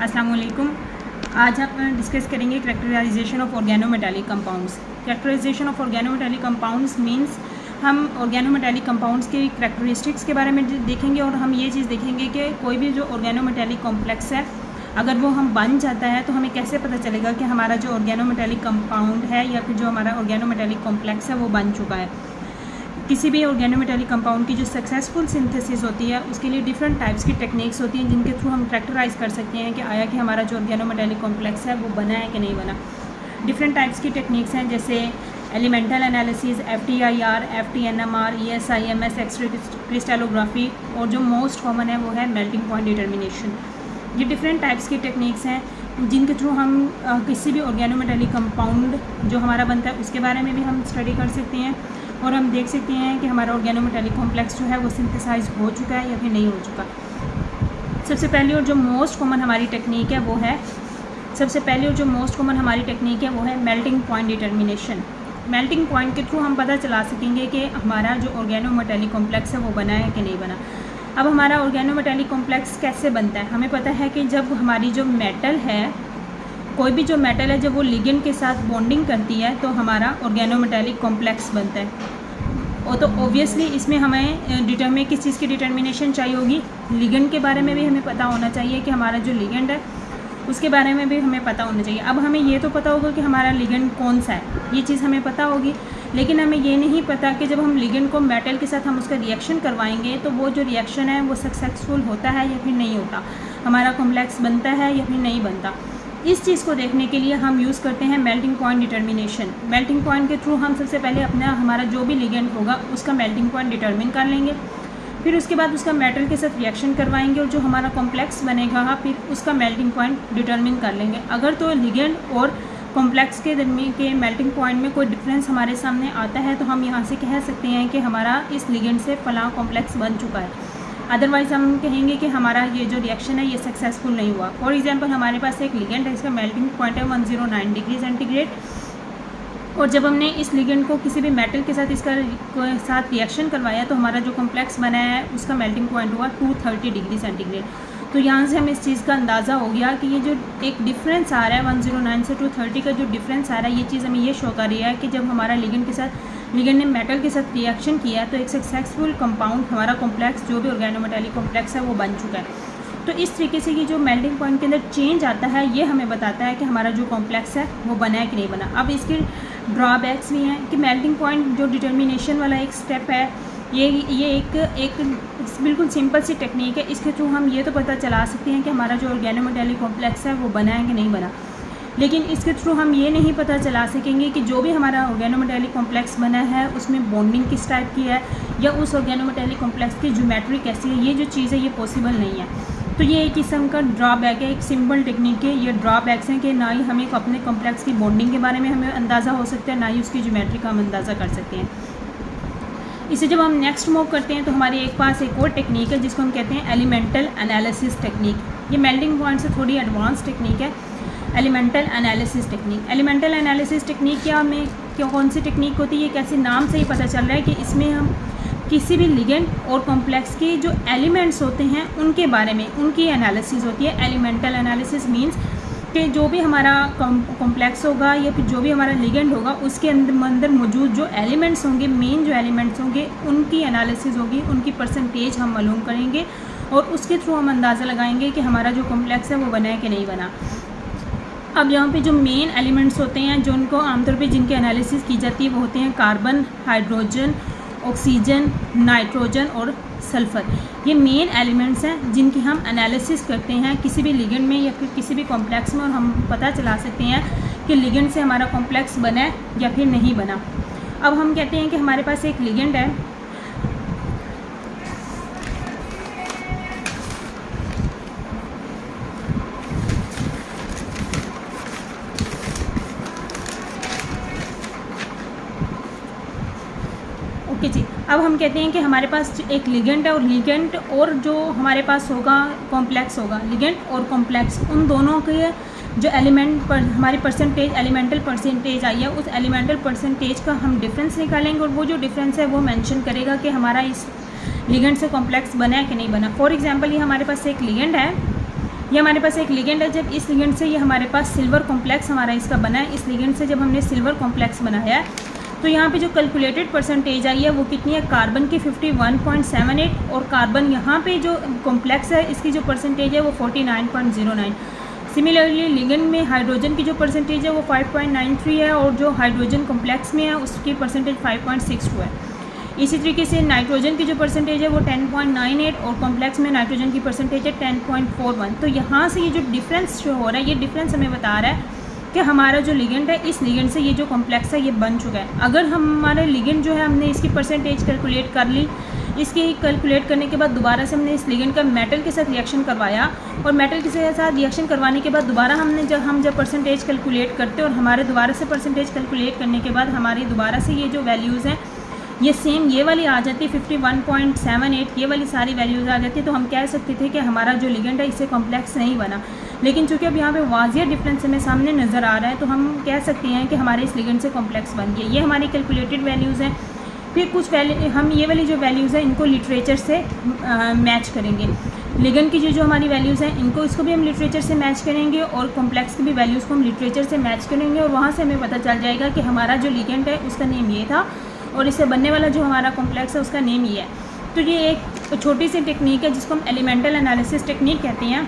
अस्सलाम वालेकुम। आज हम डिस्कस करेंगे characterisation of organometallic compounds. Characterisation of organometallic compounds means हम ऑर्गेनोमेटालिक कंपाउंड्स के कैरेक्टरिस्टिक्स के बारे में देखेंगे और हम ये चीज़ देखेंगे कि कोई भी जो ऑर्गेनोमेटालिक कॉम्प्लेक्स है अगर वो हम बन जाता है तो हमें कैसे पता चलेगा कि हमारा जो ऑर्गेनोमेटालिक कंपाउंड है या फिर जो हमारा ऑर्गेनोमेटालिक कॉम्प्लेक्स है वो बन चुका है। किसी भी ऑर्गेनोमेटालिक कंपाउंड की जो सक्सेसफुल सिंथेसिस होती है उसके लिए डिफरेंट टाइप्स की टेक्निक्स होती हैं जिनके थ्रू हम कैरेक्टराइज कर सकते हैं कि आया कि हमारा जो ऑर्गेनोमेटालिक कॉम्प्लेक्स है वो बना है कि नहीं बना। डिफरेंट टाइप्स की टेक्निक्स हैं जैसे elemental analysis, FTIR, FTNMR, ESIMS, X-ray crystallography और जो मोस्ट कॉमन है वो है मेल्टिंग पॉइंट डिटर्मिनेशन। ये डिफरेंट टाइप्स की टेक्निक्स हैं जिनके थ्रू हम किसी भी ऑर्गेनोमेटालिक कंपाउंड जो हमारा बनता है उसके बारे में भी हम स्टडी कर सकते हैं और हम देख सकते हैं कि हमारा ऑर्गेनोमेटालिक कॉम्प्लेक्स जो है वो सिंथेसाइज हो चुका है या फिर नहीं हो चुका। सबसे पहली और जो मोस्ट कॉमन हमारी टेक्निक है वो है melting point determination. Melting point के थ्रू हम पता चला सकेंगे कि हमारा जो ऑर्गेनोमेटालिक कॉम्प्लेक्स है वो बना है कि नहीं बना। अब हमारा ऑर्गेनोमेटालिक कॉम्प्लेक्स कैसे बनता है, हमें पता है कि जब हमारी जो मेटल है, कोई भी जो मेटल है जब वो लिगेंड के साथ बॉन्डिंग करती है तो हमारा ऑर्गेनोमेटालिक कॉम्प्लेक्स बनता है। और तो ऑब्वियसली इसमें हमें किस चीज़ की डिटर्मिनेशन चाहिए होगी, लिगेंड के बारे में भी हमें पता होना चाहिए कि हमारा जो लिगेंड है उसके बारे में भी हमें पता होना चाहिए। अब हमें ये तो पता होगा कि हमारा लिगेंड कौन सा है, ये चीज़ हमें पता होगी, लेकिन हमें ये नहीं पता कि जब हम लिगेंड को मेटल के साथ हम उसका रिएक्शन करवाएंगे तो वो जो रिएक्शन है वो सक्सेसफुल होता है या फिर नहीं होता, हमारा कॉम्प्लेक्स बनता है या फिर नहीं बनता। इस चीज़ को देखने के लिए हम यूज़ करते हैं melting point determination. Melting point के थ्रू हम सबसे पहले हमारा जो भी लिगेंड होगा उसका मेल्टिंग पॉइंट डिटर्मिन कर लेंगे, फिर उसके बाद उसका मेटल के साथ रिएक्शन करवाएंगे और जो हमारा कॉम्प्लेक्स बनेगा फिर उसका मेल्टिंग पॉइंट डिटर्मिन कर लेंगे। अगर तो लिगेंड और कॉम्प्लेक्स के दरमियान के मेल्टिंग पॉइंट में कोई डिफरेंस हमारे सामने आता है तो हम यहाँ से कह सकते हैं कि हमारा इस लिगेंड से फलां कॉम्प्लेक्स बन चुका है। अदरवाइज़ हम कहेंगे कि हमारा ये जो रिएक्शन है ये सक्सेसफुल नहीं हुआ। फॉर एग्जांपल हमारे पास एक लिगेंड है, इसका मेल्टिंग पॉइंट है 109 डिग्री सेंटीग्रेड और जब हमने इस लिगेंड को किसी भी मेटल के साथ रिएक्शन करवाया तो हमारा जो कॉम्प्लेक्स बना है उसका मेल्टिंग पॉइंट हुआ 230 डिग्री सेंटीग्रेड। तो यहाँ से हमें इस चीज़ का अंदाज़ा हो गया कि ये जो एक डिफरेंस आ रहा है 109 से 230 का जो डिफरेंस आ रहा है ये चीज़ हमें ये शो कर रही है कि जब हमारा लिगेंड ने मेटल के साथ रिएक्शन किया तो एक सक्सेसफुल कंपाउंड हमारा कॉम्प्लेक्स जो भी ऑर्गेनोमेटालिक कॉम्प्लेक्स है वो बन चुका है। तो इस तरीके से ये जो मेल्टिंग पॉइंट के अंदर चेंज आता है ये हमें बताता है कि हमारा जो कॉम्प्लेक्स है वो बना है कि नहीं बना। अब इसके ड्रॉबैक्स भी हैं कि मेल्टिंग पॉइंट जो डिटर्मिनेशन वाला एक स्टेप है ये एक बिल्कुल सिंपल सी टेक्निक है। इसके थ्रू हम ये तो पता चला सकते हैं कि हमारा जो ऑर्गेनोमेटालिक कॉम्प्लेक्स है वो बना है कि नहीं बना, लेकिन इसके थ्रू हम ये नहीं पता चला सकेंगे कि जो भी हमारा ऑर्गेनोमेटालिक कॉम्प्लेक्स बना है उसमें बॉन्डिंग किस टाइप की है या उस ऑर्गेनोमेटालिक कॉम्प्लेक्स की ज्योमेट्री कैसी है। ये जो चीज़ है ये पॉसिबल नहीं है। तो ये एक किस्म का ड्रॉबैक है, एक सिंपल टेक्निक है। ये ड्रॉबैक्स हैं कि ना ही हमें अपने कॉम्प्लेक्स की बॉन्डिंग के बारे में हमें अंदाज़ा हो सकता है, ना ही उसकी ज्योमेट्री का हम अंदाज़ा कर सकते हैं। इसे जब हम नेक्स्ट मूव करते हैं तो हमारे एक पास एक और टेक्निक है जिसको हम कहते हैं एलिमेंटल एनालिसिस टेक्निक। ये मेल्टिंग पॉइंट से थोड़ी एडवांस टेक्निक है, elemental analysis technique. Elemental analysis technique कौन सी टेक्निक होती है, ये कैसे नाम से ही पता चल रहा है कि इसमें हम किसी भी लिगेंड और कॉम्प्लेक्स के जो एलिमेंट्स होते हैं उनके बारे में उनकी एनालिसिस होती है। एलिमेंटल एनालिसिस मींस कि जो भी हमारा कॉम्प्लेक्स होगा या फिर जो भी हमारा लिगेंड होगा उसके अंदर मौजूद जो एलिमेंट्स होंगे, मेन जो एलिमेंट्स होंगे उनकी एनालिसिस होगी, उनकी परसेंटेज हम मालूम करेंगे और उसके थ्रू हम अंदाज़ा लगाएंगे कि हमारा जो कॉम्प्लेक्स है वो बना है कि नहीं बना। अब यहाँ पे जो मेन एलिमेंट्स होते हैं जो उनको आमतौर पे जिनकी एनालिसिस की जाती है वो होते हैं कार्बन, हाइड्रोजन, ऑक्सीजन, नाइट्रोजन और सल्फ़र। ये मेन एलिमेंट्स हैं जिनकी हम एनालिसिस करते हैं किसी भी लिगेंड में या फिर किसी भी कॉम्प्लेक्स में और हम पता चला सकते हैं कि लिगेंड से हमारा कॉम्प्लेक्स बना है या फिर नहीं बना। अब हम कहते हैं कि हमारे पास एक लिगेंड है, ओके जी। अब हम कहते हैं कि हमारे पास एक लिगेंड है और लिगेंड और जो हमारे पास होगा कॉम्प्लेक्स होगा, लिगेंड और कॉम्प्लेक्स उन दोनों के जो एलिमेंट पर हमारी परसेंटेज एलिमेंटल परसेंटेज आई है उस एलिमेंटल परसेंटेज का हम डिफरेंस निकालेंगे और वो जो डिफरेंस है वो मेंशन करेगा कि हमारा इस लिगेंड से कॉम्प्लेक्स बना है कि नहीं बना। फॉर एग्जांपल ये हमारे पास एक लिगेंड है ये हमारे पास एक लिगेंड है। जब इस लिगेंड से ये हमारे पास सिल्वर कॉम्प्लेक्स हमारा इसका बना है, इस लिगेंड से जब हमने सिल्वर कॉम्प्लेक्स बनाया है तो यहाँ पे जो कैलकुलेटेड परसेंटेज आई है वो कितनी है, कार्बन की 51.78 और कार्बन यहाँ पे जो कॉम्प्लेक्स है इसकी जो परसेंटेज है वो 49.09। सिमिलरली लिगेंड में हाइड्रोजन की जो परसेंटेज है वो 5.93 है और जो हाइड्रोजन कॉम्प्लेक्स में है उसकी परसेंटेज 5.62 है। इसी तरीके से नाइट्रोजन की जो परसेंटेज है वो 10.98 और कॉम्प्लेक्स में नाइट्रोजन की परसेंटेज है 10.41। तो यहाँ से ये जो डिफरेंस शो हो रहा है, ये डिफरेंस हमें बता रहा है कि हमारा जो लिगेंड है इस लिगेंड से ये जो कॉम्प्लेक्स है ये बन चुका है। अगर हमारे लिगेंड जो है हमने इसकी परसेंटेज कैलकुलेट कर ली, इसकी कैलकुलेट करने के बाद दोबारा से हमने इस लिगेंड का मेटल के साथ रिएक्शन करवाया और मेटल के साथ रिएक्शन करवाने के बाद दोबारा हमने जब परसेंटेज कैलकुलेट करते और हमारे दोबारा से परसेंटेज कैलकुलेट करने के बाद हमारी दोबारा से ये जो वैल्यूज़ हैं ये सेम ये वाली आ जाती है 51.78, ये वाली सारी वैल्यूज़ आ जाती है। तो हम कह सकते थे कि हमारा जो लिगेंड है इससे कॉम्प्लेक्स नहीं बना। लेकिन चूंकि अब यहाँ पे वाजिया डिफरेंस हमें सामने नज़र आ रहा है तो हम कह सकते हैं कि हमारे इस लिगेंड से कॉम्प्लेक्स बन गया। ये हमारी कैलकुलेटेड वैल्यूज़ हैं। फिर कुछ हम ये वाली जो वैल्यूज़ हैं इनको लिटरेचर से मैच करेंगे। लिगेंड की जो हमारी वैल्यूज़ हैं इसको भी हम लिटरेचर से मैच करेंगे और कॉम्प्लेक्स की भी वैल्यूज़ को हम लिटरेचर से मैच करेंगे और वहाँ से हमें पता चल जाएगा कि हमारा जो लिगेंड है उसका नेम ये था और इससे बनने वाला जो हमारा कॉम्प्लेक्स है उसका नेम ये है। तो ये एक छोटी सी टेक्निक है जिसको हम एलिमेंटल एनालिसिस टेक्निक कहते हैं।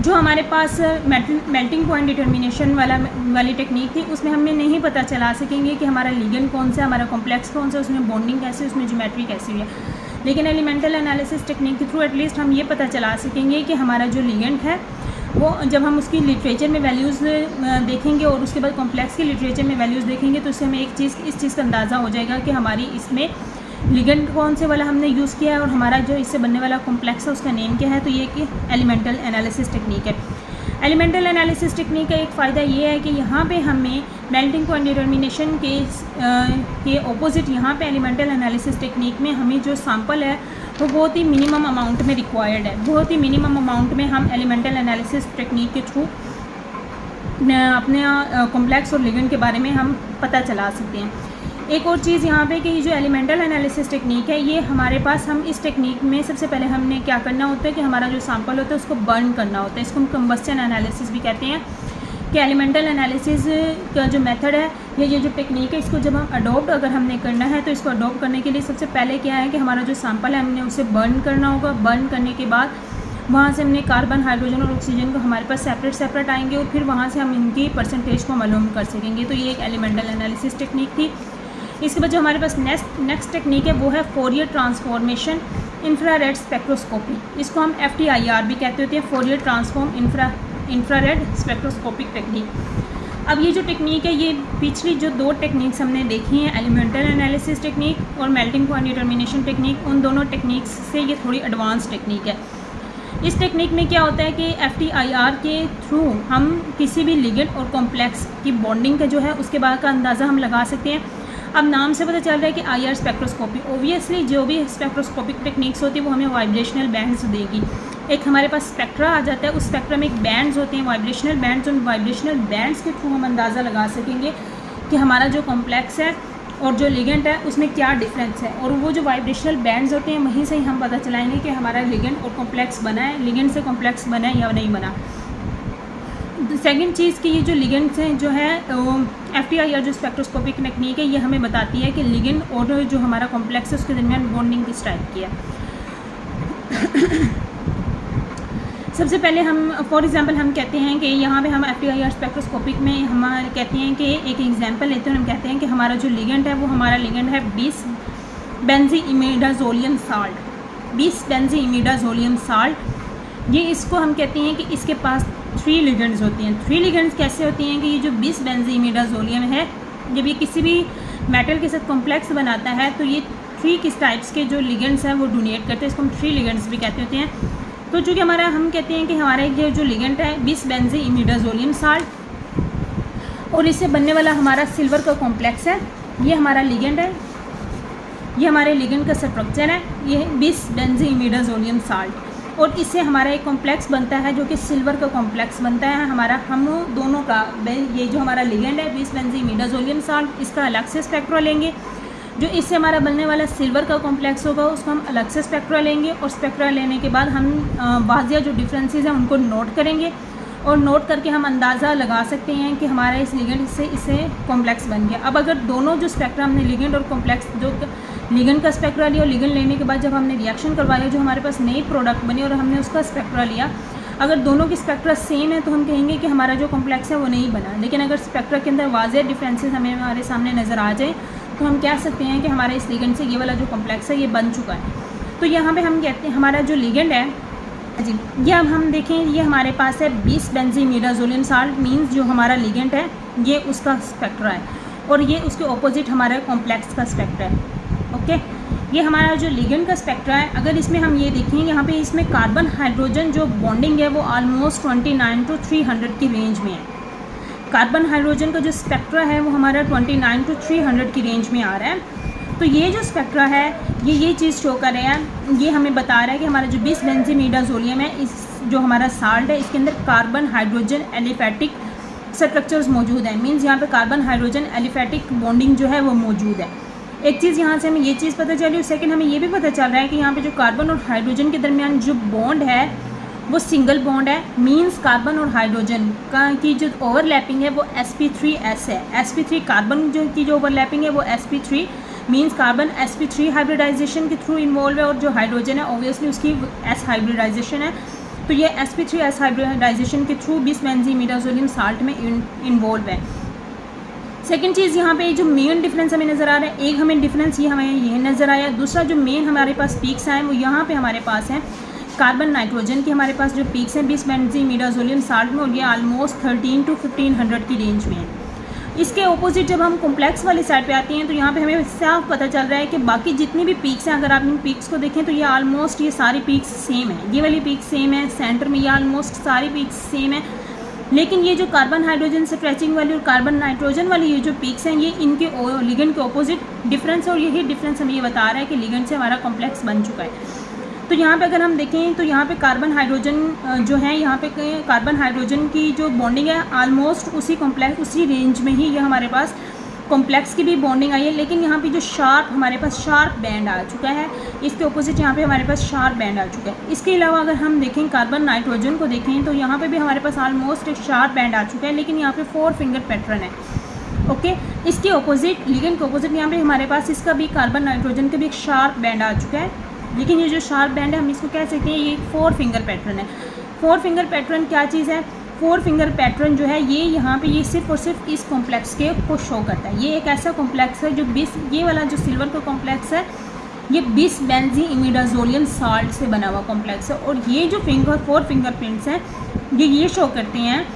जो हमारे पास मेल्टिंग पॉइंट डिटर्मिनेशन वाली टेक्निक थी उसमें हमें नहीं पता चला सकेंगे कि हमारा लिगेंड कौन सा, हमारा कॉम्प्लेक्स कौन सा, उसमें बॉन्डिंग कैसे, उसमें ज्योमेट्री कैसी है। लेकिन एलिमेंटल एनालिसिस टेक्निक के थ्रू एटलीस्ट हम ये पता चला सकेंगे कि हमारा जो लिगेंड है वो जब हम उसकी लिटरेचर में वैल्यूज़ देखेंगे और उसके बाद कॉम्प्लेक्स की लिटरेचर में वैल्यूज़ देखेंगे तो उससे हमें इस चीज़ का अंदाज़ा हो जाएगा कि हमारी इसमें लिगेंड कौन से वाला हमने यूज़ किया है और हमारा जो इससे बनने वाला कॉम्प्लेक्स है उसका नेम क्या है। तो ये कि एलिमेंटल एनालिसिस टेक्निक है। एलिमेंटल एनालिसिस टेक्निक का एक फ़ायदा ये है कि यहाँ पे हमें मेल्टिंग पॉइंट डिटर्मिनेशन के ऑपोजिट यहाँ पे एलिमेंटल एनालिसिस टेक्निक में हमें जो सैम्पल है वो बहुत ही मिनिमम अमाउंट में रिक्वायर्ड है। बहुत ही मिनिमम अमाउंट में हम एलिमेंटल एनालिसिस टेक्निक के थ्रू अपने कॉम्प्लेक्स और लिगेंड के बारे में हम पता चला सकते हैं। एक और चीज़ यहाँ पे कि ये जो एलिमेंटल एनालिसिस टेक्निक है ये हमारे पास, हम इस टेक्निक में सबसे पहले हमने क्या करना होता है कि हमारा जो सैंपल होता है उसको बर्न करना होता है। इसको हम कंबस्शन एनालिसिस भी कहते हैं। कि एलिमेंटल एनालिसिस का जो मेथड है या ये जो टेक्निक है इसको जब हम अडोप्ट अगर हमने करना है तो इसको अडोप्ट करने के लिए सबसे पहले क्या है कि हमारा जो सैंपल है हमने उसे बर्न करना होगा। बर्न करने के बाद वहाँ से हमने कार्बन, हाइड्रोजन और ऑक्सीजन को हमारे पास सेपरेट आएंगे और फिर वहाँ से हम इनकी परसेंटेज को मालूम कर सकेंगे। तो ये एक एलिमेंटल एनालिसिस टेक्निक थी। इसके बाद जो हमारे पास नेक्स्ट टेक्निक है वो है फोरियर ट्रांसफॉर्मेशन इंफ्रारेड स्पेक्ट्रोस्कोपी। इसको हम FTIR भी कहते होते हैं, Fourier transform infrared spectroscopic technique. अब ये जो टेक्निक है ये पिछली जो दो टेक्निक्स हमने देखी हैं, एलिमेंटल एनालिसिस टेक्निक और मेल्टिंग पॉइंट डिटर्मिनेशन टेक्निक, उन दोनों टेक्निक्स से ये थोड़ी एडवांस टेक्निक है। इस टेक्निक में क्या होता है कि FTIR के थ्रू हम किसी भी लिगेंड और कॉम्प्लेक्स की बॉन्डिंग का जो है उसके बाद का अंदाज़ा हम लगा सकते हैं। अब नाम से पता चल रहा है कि IR स्पेक्ट्रोस्कोपी, ओबियसली जो भी स्पेक्ट्रोस्कोपिक टेक्निक्स होती है वो हमें वाइब्रेशनल बैंड्स देगी। एक हमारे पास स्पेक्ट्रा आ जाता है, उस स्पेक्ट्रा में एक बैंड्स होते हैं, वाइब्रेशनल बैंड्स। उन वाइब्रेशनल बैंड्स के थ्रू हम अंदाज़ा लगा सकेंगे कि हमारा जो कॉम्प्लेक्स है और जो लिगेंड है उसमें क्या डिफरेंस है। और वो जो वाइब्रेशनल बैंड्स होते हैं वहीं से ही हम पता चलाएंगे कि हमारा लिगेंड और कॉम्प्लेक्स बना है, लिगेंड से कॉम्प्लेक्स बना है या नहीं बना। सेकेंड चीज़ कि ये जो लिगेंड्स हैं जो है FTIR जो स्पेक्ट्रोस्कोपिक टेक्निक है ये हमें बताती है कि लिगेंड और जो हमारा कॉम्प्लेक्स है उसके दरमियान बॉन्डिंग किस टाइप की है। सबसे पहले हम फॉर एग्जांपल हम कहते हैं कि यहाँ पे हम FTIR स्पेक्ट्रोस्कोपिक में हम कहते हैं कि एक एग्जांपल लेते हैं, हम कहते हैं कि हमारा जो लिगेंड है वो हमारा लिगेंड है 20 बेंजीइमिडाज़ोलियम साल्ट। 20 बेंजीइमिडाज़ोलियम साल्ट, ये इसको हम कहते हैं कि इसके पास 3 लिगेंड्स होती हैं। 3 लिगेंड्स कैसे होती हैं कि ये जो 20 बेंजीइमिडाज़ोलियम है जब ये किसी भी मेटल के साथ कॉम्प्लेक्स बनाता है तो ये 3 किस टाइप्स के जो लिगेंड्स हैं वो डोनेट करते हैं, इसको हम 3 लिगेंड्स भी कहते होते हैं। तो चूँकि हमारा हम कहते हैं कि हमारा ये जो लिगेंड है 20 बेंजीइमिडाज़ोलियम साल्ट और इससे बनने वाला हमारा सिल्वर का कॉम्प्लेक्स है, ये हमारा लिगेंड है, ये हमारे लिगेंड का स्ट्रक्चर है, ये 20 बेंजीइमिडाज़ोलियम साल्ट और इससे हमारा एक कॉम्प्लेक्स बनता है जो कि सिल्वर का कॉम्प्लेक्स बनता है हमारा। हम दोनों का ये जो हमारा लिगेंड है 20 बेंजीइमिडाज़ोलियम साल्ट, इसका अलग से स्पेक्ट्रा लेंगे, जो इससे हमारा बनने वाला सिल्वर का कॉम्प्लेक्स होगा उसको हम अलग से स्पेक्ट्रा लेंगे, और स्पेक्ट्रा लेने के बाद हम वाजिया जो डिफरेंसेस हैं उनको नोट करेंगे, और नोट करके हम अंदाज़ा लगा सकते हैं कि हमारा इस लिगेंड से इससे कॉम्प्लेक्स बन गया। अब अगर दोनों जो स्पेक्ट्रा हमने लिगेंड और कॉम्प्लेक्स, जो लिगेंड का स्पेक्ट्रा लिया और लिगेंड लेने के बाद जब हमने रिएक्शन करवाया, जो हमारे पास नई प्रोडक्ट बनी और हमने उसका स्पेक्ट्रा लिया, अगर दोनों की स्पेक्ट्रा सेम है तो हम कहेंगे कि हमारा जो कॉम्प्लेक्स है वो नहीं बना। लेकिन अगर स्पेक्ट्रा के अंदर वाज़ेह डिफरेंसेस हमें हमारे सामने नज़र आ जाए तो हम कह सकते हैं कि हमारे इस लिगेंड से ये वाला जो कॉम्प्लेक्स है ये बन चुका है। तो यहाँ पे हम कहते हैं हमारा जो लिगेंड है जी, ये अब हम देखें, ये हमारे पास है 20 बेंजीमिडाज़ोलियम साल्ट, मींस जो हमारा लिगेंड है ये उसका स्पेक्ट्रा है, और ये उसके ऑपोजिट हमारा कॉम्प्लेक्स का स्पेक्ट्रा है। ओके, ये हमारा जो लिगेंड का स्पेक्ट्रा है, अगर इसमें हम ये देखें, यहाँ पे इसमें कार्बन हाइड्रोजन जो बॉन्डिंग है वो ऑलमोस्ट 29 to 300 की रेंज में है। कार्बन हाइड्रोजन का जो स्पेक्ट्रा है वो हमारा 29 to 300 की रेंज में आ रहा है। तो ये जो स्पेक्ट्रा है ये चीज़ शो कर रहा है, ये हमें बता रहा है कि हमारा जो 20 बेंजीमिडाज़ोलियम है, इस जो हमारा साल्ट है इसके अंदर कार्बन हाइड्रोजन एलिफेटिक स्ट्रक्चर्स मौजूद हैं, मींस यहाँ पे कार्बन हाइड्रोजन एलिफेटिक बॉन्डिंग जो है वो मौजूद है। एक चीज़ यहाँ से हमें ये चीज़ पता चली, और सेकंड हमें ये भी पता चल रहा है कि यहाँ पे जो कार्बन और हाइड्रोजन के दरमियान जो बॉन्ड है वो सिंगल बॉन्ड है, मींस कार्बन और हाइड्रोजन का की जो ओवरलैपिंग है वो sp3s है। sp3 कार्बन जो की जो ओवरलैपिंग है वो sp3 means carbon sp3 hybridisation के थ्रू इन्वॉल्व है, और जो हाइड्रोजन है ऑब्वियसली उसकी s हाइब्रिडाइजेशन है। तो ये sp3s हाइब्रिडाइजेशन के थ्रू 20 बेंजीमिडाज़ोलियम साल्ट में इन्वॉल्व है। सेकेंड चीज़ यहाँ पे जो मेन डिफरेंस हमें नज़र आ रहा है, एक हमें डिफरेंस ये हमें ये नज़र आया, दूसरा जो मेन हमारे पास पीक्स आए वो यहाँ पे हमारे पास हैं कार्बन नाइट्रोजन की हमारे पास जो पीक्स हैं 20 बेंजीमिडाज़ोलियम साल्ट में, और ये ऑलमोस्ट 13 to 1500 की रेंज में है। इसके ऑपोजिट जब हम कॉम्प्लेक्स वाली साइड पे आते हैं तो यहाँ पे हमें साफ पता चल रहा है कि बाकी जितनी भी पीक्स हैं, अगर आप इन पीक्स को देखें तो ये ऑलमोस्ट ये सारी पीक्स सेम है, ये वाली पीक सेम है, सेंटर में ये ऑलमोस्ट सारी पीक्स सेम है। लेकिन ये जो कार्बन हाइड्रोजन से स्ट्रेचिंग वाली और कार्बन नाइट्रोजन वाली ये जो पीक्स हैं ये इनके लिगेंड के ऑपोजिट डिफरेंस, और यही डिफरेंस हमें ये बता रहा है कि लिगेंड से हमारा कॉम्प्लेक्स बन चुका है। तो यहाँ पे अगर हम देखें तो यहाँ पे कार्बन हाइड्रोजन जो है, यहाँ पे कार्बन हाइड्रोजन की जो बॉन्डिंग है ऑलमोस्ट उसी कॉम्प्लेक्स उसी रेंज में ही ये हमारे पास कॉम्प्लेक्स की भी बॉन्डिंग आई है। लेकिन यहाँ पे जो शार्प हमारे पास शार्प बैंड आ चुका है, इसके ऑपोजिट यहाँ पे हमारे पास शार्प बैंड आ चुका है। इसके अलावा अगर हम देखें कार्बन नाइट्रोजन को देखें तो यहाँ पे भी हमारे पास ऑलमोस्ट एक शार्प बैंड आ चुका है, लेकिन यहाँ पे 4 फिंगर पैटर्न है। ओके, इसके ऑपोजिट लिगेंड के ऑपोजिट यहाँ पे हमारे पास इसका भी कार्बन नाइट्रोजन का भी एक शार्प बैंड आ चुका है, लेकिन ये जो शार्प बैंड है हम इसको कह सकते हैं ये 4 फिंगर पैटर्न है। 4 फिंगर पैटर्न क्या चीज़ है? 4 फिंगर पैटर्न जो है ये यहाँ पे ये सिर्फ और सिर्फ इस कॉम्प्लेक्स के को शो करता है। ये एक ऐसा कॉम्प्लेक्स है जो 20, ये वाला जो सिल्वर का कॉम्प्लेक्स है ये 20 बेंजीमिडाज़ोलियम साल्ट से बना हुआ कॉम्प्लेक्स है, और ये जो 4 फिंगर प्रिंट्स हैं ये शो करते हैं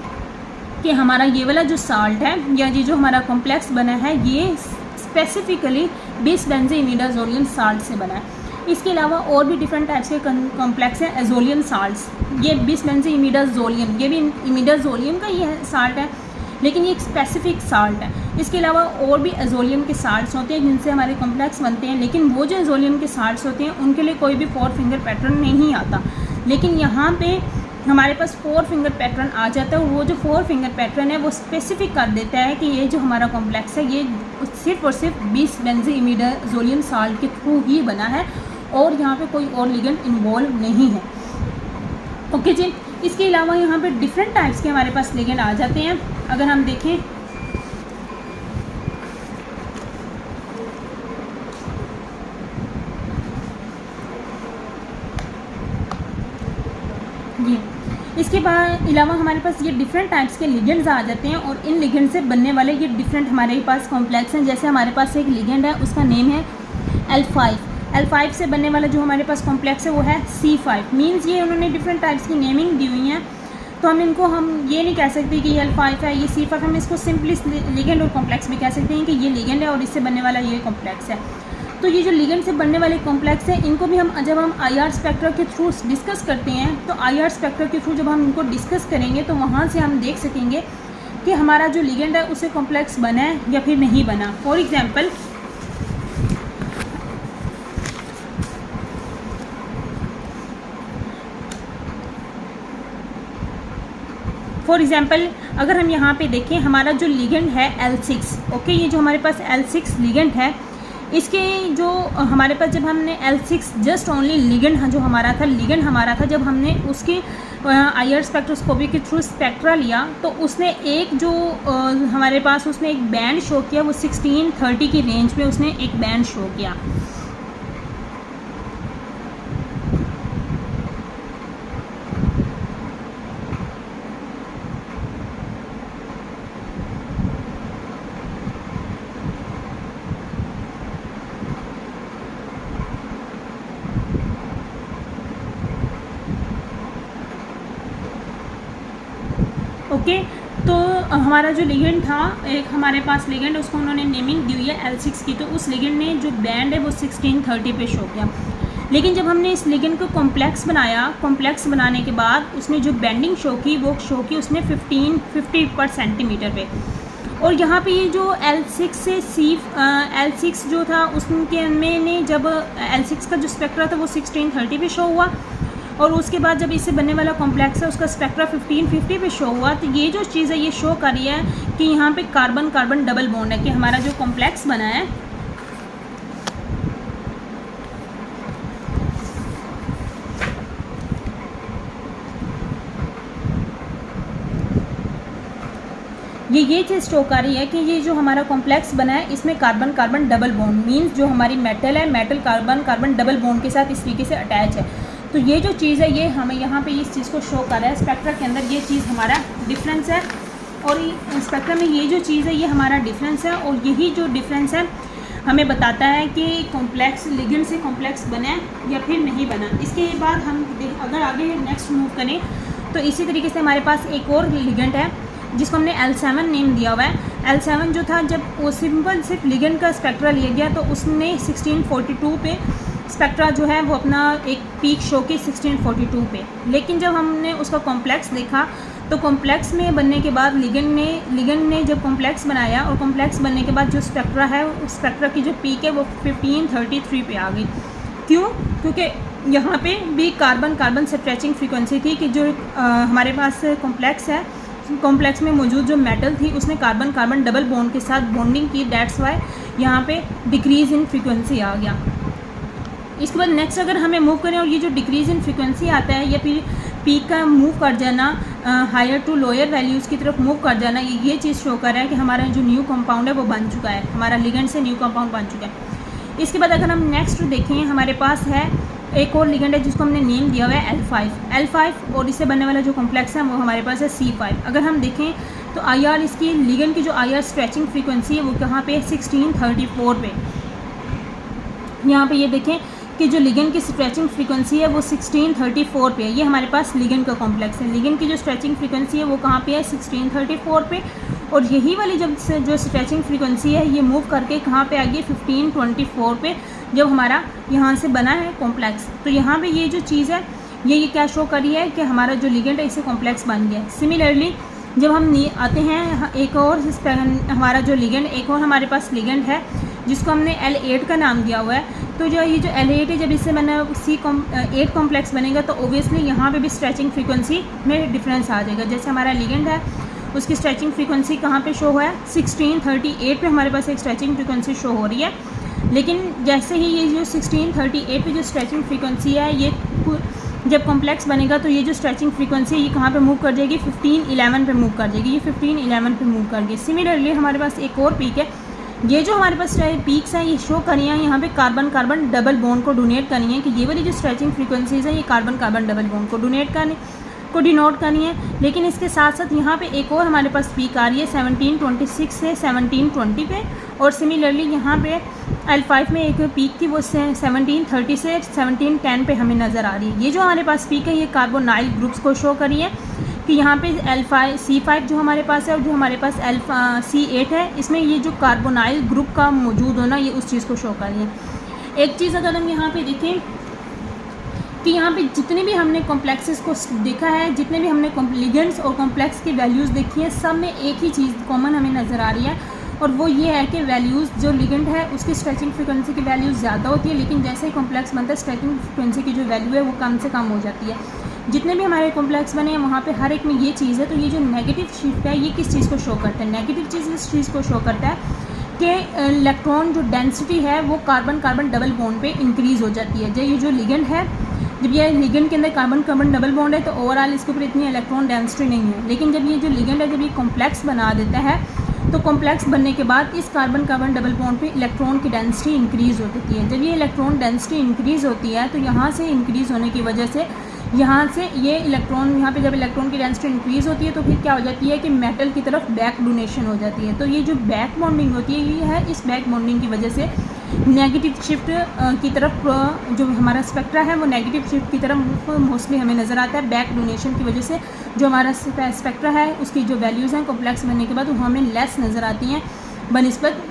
कि हमारा ये वाला जो साल्ट है या ये जो हमारा कॉम्प्लेक्स बना है ये स्पेसिफिकली 20 बेंजीमिडाज़ोलियम साल्ट से बना है। इसके अलावा और भी डिफरेंट टाइप्स के कॉम्प्लेक्स हैं एजोलियम साल्ट्स, ये 20 बेंजीमिडाज़ोलियम, ये भी इमिडाज़ोलियम का ही है साल्ट है, लेकिन ये एक स्पेसिफिक साल्ट है। इसके अलावा और भी एजोलियम के साल्ट्स होते हैं जिनसे हमारे कॉम्प्लेक्स बनते हैं, लेकिन वो जो एजोलियम के साल्ट्स होते हैं उनके लिए कोई भी 4 फिंगर पैटर्न नहीं आता। लेकिन यहाँ पे हमारे पास 4 फिंगर पैटर्न आ जाता है, और वो जो 4 फिंगर पैटर्न है वो स्पेसिफिक कर देता है कि ये जो हमारा कॉम्प्लेक्स है ये सिर्फ और सिर्फ 20 बेंजीमिडाज़ोलियम साल्ट के थ्रू ही बना है, और यहाँ पे कोई और लिगेंड इन्वॉल्व नहीं है। ओके जी, इसके अलावा यहाँ पे डिफरेंट टाइप्स के हमारे पास लिगेंड आ जाते हैं। अगर हम देखें ये, इसके बाद अलावा हमारे पास ये डिफरेंट टाइप्स के लिगेंड्स आ जाते हैं, और इन लिगेंड से बनने वाले ये डिफरेंट हमारे पास कॉम्प्लेक्स हैं। जैसे हमारे पास एक लिगेंड है उसका नेम है L5 से बनने वाला जो हमारे पास कॉम्प्लेक्स है वो है C5, मींस ये उन्होंने डिफरेंट टाइप्स की नेमिंग दी हुई हैं, तो हम इनको हम ये नहीं कह सकते कि ये L5 है ये C5, हम इसको सिंपली लिगेंड और कॉम्प्लेक्स भी कह सकते हैं कि ये लिगेंड है और इससे बनने वाला ये कॉम्प्लेक्स है। तो ये जो लिगेंड से बनने वाले कॉम्प्लेक्स हैं इनको भी हम जब हम IR स्पेक्ट्रा के थ्रू डिस्कस करते हैं, तो IR स्पेक्ट्रा के थ्रू जब हम इनको डिस्कस करेंगे तो वहाँ से हम देख सकेंगे कि हमारा जो लिगेंड है उससे कॉम्प्लेक्स बना है या फिर नहीं बना। फॉर एग्ज़ाम्पल अगर हम यहाँ पे देखें हमारा जो लिगेंड है L6, ओके, ये जो हमारे पास L6 लिगेंड है इसके जो हमारे पास जब हमने L6 जस्ट ओनली लिगेंड जो हमारा था जब हमने उसकी IR स्पेक्ट्रोस्कोपी के थ्रू स्पेक्ट्रा लिया तो उसने एक जो हमारे पास उसने एक बैंड शो किया, वो 1630 की रेंज में उसने एक बैंड शो किया। ओके, तो हमारा जो लिगेंड था, एक हमारे पास लिगेंड, उसको उन्होंने नेमिंग दी हुई है L6 की, तो उस लिगेंड ने जो बैंड है वो 1630 पे शो किया। लेकिन जब हमने इस लिगेंड को कॉम्प्लेक्स बनाया, कॉम्प्लेक्स बनाने के बाद उसने जो बेंडिंग शो की वो शो की उसने 50 पर सेंटीमीटर पे। और यहाँ पे ये जो L6 से L6 जो था उसके मैंने जब L6 का जो स्पेक्ट्रा था वो 1630 पे शो हुआ, और उसके बाद जब इससे बनने वाला कॉम्प्लेक्स है उसका स्पेक्ट्रा 1550 पे शो हुआ। तो ये जो चीज़ है ये शो कर रही है कि यहाँ पे कार्बन कार्बन डबल बॉन्ड है, कि हमारा जो कॉम्प्लेक्स बना है ये चीज़ शो कर रही है कि ये जो हमारा कॉम्प्लेक्स बना है इसमें carbon carbon double bond, means जो हमारी मेटल है, metal carbon carbon double bond के साथ इस तरीके से अटैच है। तो ये जो चीज़ है ये हमें यहाँ पे इस चीज़ को शो कर रहा है स्पेक्ट्रा के अंदर, ये चीज़ हमारा डिफरेंस है, और स्पेक्ट्रा में ये जो चीज़ है ये हमारा डिफरेंस है, और यही जो डिफरेंस है हमें बताता है कि कॉम्प्लेक्स लिगेंड से कॉम्प्लेक्स बना या फिर नहीं बना। इसके बाद हम अगर आगे नेक्स्ट मूव करें तो इसी तरीके से हमारे पास एक और लिगेंड है जिसको हमने L7 नेम दिया हुआ है। L7 जो था, जब वो सिर्फ लिगेंड का स्पेक्ट्रा लिया गया तो उसने 1642 पे स्पेक्ट्रा जो है वो अपना एक पीक शो की 1642 पे। लेकिन जब हमने उसका कॉम्प्लेक्स देखा तो कॉम्प्लेक्स में बनने के बाद लिगेंड ने जब कॉम्प्लेक्स बनाया, और कॉम्प्लेक्स बनने के बाद जो स्पेक्ट्रा है उस स्पेक्ट्रा की जो पीक है वो 1533 पे आ गई। क्यों? क्योंकि यहाँ पे भी कार्बन कार्बन स्ट्रेचिंग फ्रीक्वेंसी थी कि जो हमारे पास कॉम्प्लेक्स है, कॉम्प्लेक्स में मौजूद जो मेटल थी उसने कार्बन कार्बन डबल बॉन्ड के साथ बॉन्डिंग की, दैट्स वाई यहाँ पे डिक्रीज़ इन फ्रीक्वेंसी आ गया। इसके बाद नेक्स्ट अगर हमें मूव करें, और ये जो डिक्रीज़ इन फ्रीक्वेंसी आता है या फिर पीक का मूव कर जाना, हायर टू लोअर वैल्यूज़ की तरफ मूव कर जाना, ये चीज़ शो कर रहा है कि हमारा जो न्यू कंपाउंड है वो बन चुका है, हमारा लिगेंड से न्यू कंपाउंड बन चुका है। इसके बाद अगर हम नेक्स्ट देखें, हमारे पास है एक और लिगेंड है जिसको हमने नेम दिया हुआ है L5, और इससे बनने वाला जो कॉम्प्लेक्स है वो हमारे पास है C5। अगर हम देखें तो IR, इसकी लिगेंड की जो IR स्ट्रेचिंग फ्रीक्वेंसी है वो कहाँ पे 1634 पे। यहाँ पे ये देखें कि जो लिगेंड की स्ट्रेचिंग फ्रीक्वेंसी है वो 1634 पे है। ये हमारे पास लिगेंड का कॉम्प्लेक्स है, लिगेंड की जो स्ट्रेचिंग फ्रीक्वेंसी है वो कहाँ पे है 1634 पे, और यही वाली जो स्ट्रेचिंग फ्रीक्वेंसी है ये मूव करके कहाँ पे आ गई 1524 पे, जब हमारा यहाँ से बना है कॉम्प्लेक्स। तो यहाँ पे ये जो चीज़ है ये क्या शो करी है कि हमारा जो लिगेंड है इससे कॉम्प्लेक्स बन गया। सिमिलरली जब हम आते हैं एक और हमारा जो लिगेंड, एक और हमारे पास लिगेंड है जिसको हमने L8 का नाम दिया हुआ है। तो जो ये जो L8 है, जब इससे मैंने C8 कॉम्प्लेक्स बनेगा तो ओबियसली यहाँ पे भी स्ट्रेचिंग फ्रीक्वेंसी में डिफरेंस आ जाएगा। जैसे हमारा लिगेंड है उसकी स्ट्रेचिंग फ्रीक्वेंसी कहाँ पे शो हुआ है 1638 पे हमारे पास एक स्ट्रेचिंग फ्रीक्वेंसी शो हो रही है। लेकिन जैसे ही ये जो 1638 पे जो स्ट्रेचिंग फ्रीक्वेंसी है ये जब कॉम्प्लेक्स बनेगा तो ये जो स्ट्रेचिंग फ्रीक्वेंसी है ये कहाँ पे मूव कर जाएगी 1511 पे मूव कर जाएगी, ये 1511 पे मूव कर गई। सिमिलरली हमारे पास एक और पीक है, ये जो हमारे पास पीक्स हैं ये शो करी हैं यहाँ पे कार्बन कार्बन डबल बॉन्ड को डोनेट करनी है, कि ये वाली जो स्ट्रेचिंग फ्रीक्वेंसीज है ये कार्बन कार्बन डबल बॉन्ड को डिनोट करनी है। लेकिन इसके साथ साथ यहाँ पे एक और हमारे पास पीक आ रही है 1726 से 1720 पे, और सिमिलरली यहाँ पे L5 में एक पीक थी वो 1730 से 1710 पे हमें नज़र आ रही है। ये जो हमारे पास पीक है ये कार्बोनाइल ग्रुप्स को शो करी है कि यहाँ पे C5 जो हमारे पास है और जो हमारे पास C8 है, इसमें ये जो कार्बोनाइल ग्रुप का मौजूद होना ये उस चीज़ को शो कर रही है। एक चीज़ अगर हम यहाँ पे देखें कि यहाँ पे जितने भी हमने कॉम्प्लेक्सेस को देखा है, जितने भी हमने लिगेंड्स और कॉम्प्लेक्स की वैल्यूज़ देखी है, सब में एक ही चीज़ कॉमन हमें नज़र आ रही है, और वो ये है कि वैल्यूज़ जो लिगेंड है उसकी स्ट्रेचिंग फ्रीक्वेंसी की वैल्यूज़ ज़्यादा होती है, लेकिन जैसे ही कॉम्प्लेक्स बनता है स्ट्रेचिंग फ्रीक्वेंसी की जो वैल्यू है वो कम से कम हो जाती है। जितने भी हमारे कॉम्प्लेक्स बने हैं वहाँ पे हर एक में ये चीज़ है। तो ये जो नेगेटिव शिफ्ट है ये किस चीज़ को शो करता है? नेगेटिव चीज़ इस चीज़ को शो करता है कि इलेक्ट्रॉन जो डेंसिटी है वो कार्बन कार्बन डबल बॉन्ड पे इंक्रीज़ हो जाती है। ये जो लिगेंड है, जब ये लिगेंड के अंदर कार्बन कार्बन डबल बॉन्ड है तो ओवरऑल इसके ऊपर इतनी इलेक्ट्रॉन डेंसिटी नहीं है, लेकिन जब ये जो लिगेंड है जब ये कॉम्प्लेक्स बना देता है तो कॉम्प्लेक्स बनने के बाद इस कार्बन कार्बन डबल बॉन्ड पे इलेक्ट्रॉन की डेंसिटी इंक्रीज़ होती है। जब ये इलेक्ट्रॉन डेंसिटी इंक्रीज़ होती है तो यहाँ से इंक्रीज़ होने की वजह से यहाँ से ये इलेक्ट्रॉन, यहाँ पे जब इलेक्ट्रॉन की डेंसिटी इंक्रीज़ होती है तो फिर क्या हो जाती है कि मेटल की तरफ बैक डोनेशन हो जाती है। तो ये जो बैक बॉन्डिंग होती है ये है, इस बैक बॉन्डिंग की वजह से नेगेटिव शिफ्ट की तरफ जो हमारा स्पेक्ट्रा है वो नेगेटिव शिफ्ट की तरफ मोस्टली हमें नज़र आता है। बैक डोनेशन की वजह से जो हमारा स्पेक्ट्रा है उसकी जो वैल्यूज़ हैं कॉम्प्लेक्स बनने के बाद वो हमें लेस नज़र आती हैं बनिस्बत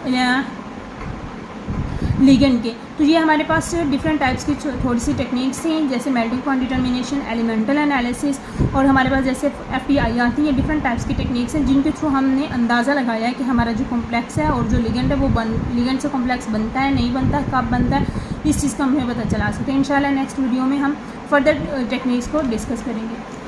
लिगेंड के। तो ये हमारे पास डिफरेंट टाइप्स की थोड़ी सी टेक्निक्स थी, जैसे melting point determination, elemental analysis, और हमारे पास जैसे FTI आती हैं। डिफरेंट टाइप्स की टेक्निक्स हैं जिनके थ्रू हमने अंदाज़ा लगाया है कि हमारा जो कॉम्प्लेक्स है और जो लिगेंड है वो लिगेंड से कॉम्प्लेक्स बनता है, नहीं बनता, कब बनता है, इस चीज़ का हमें पता चला सकते हैं। इंशाल्लाह नेक्स्ट वीडियो में हम फर्दर टेक्निक्स को डिस्कस करेंगे।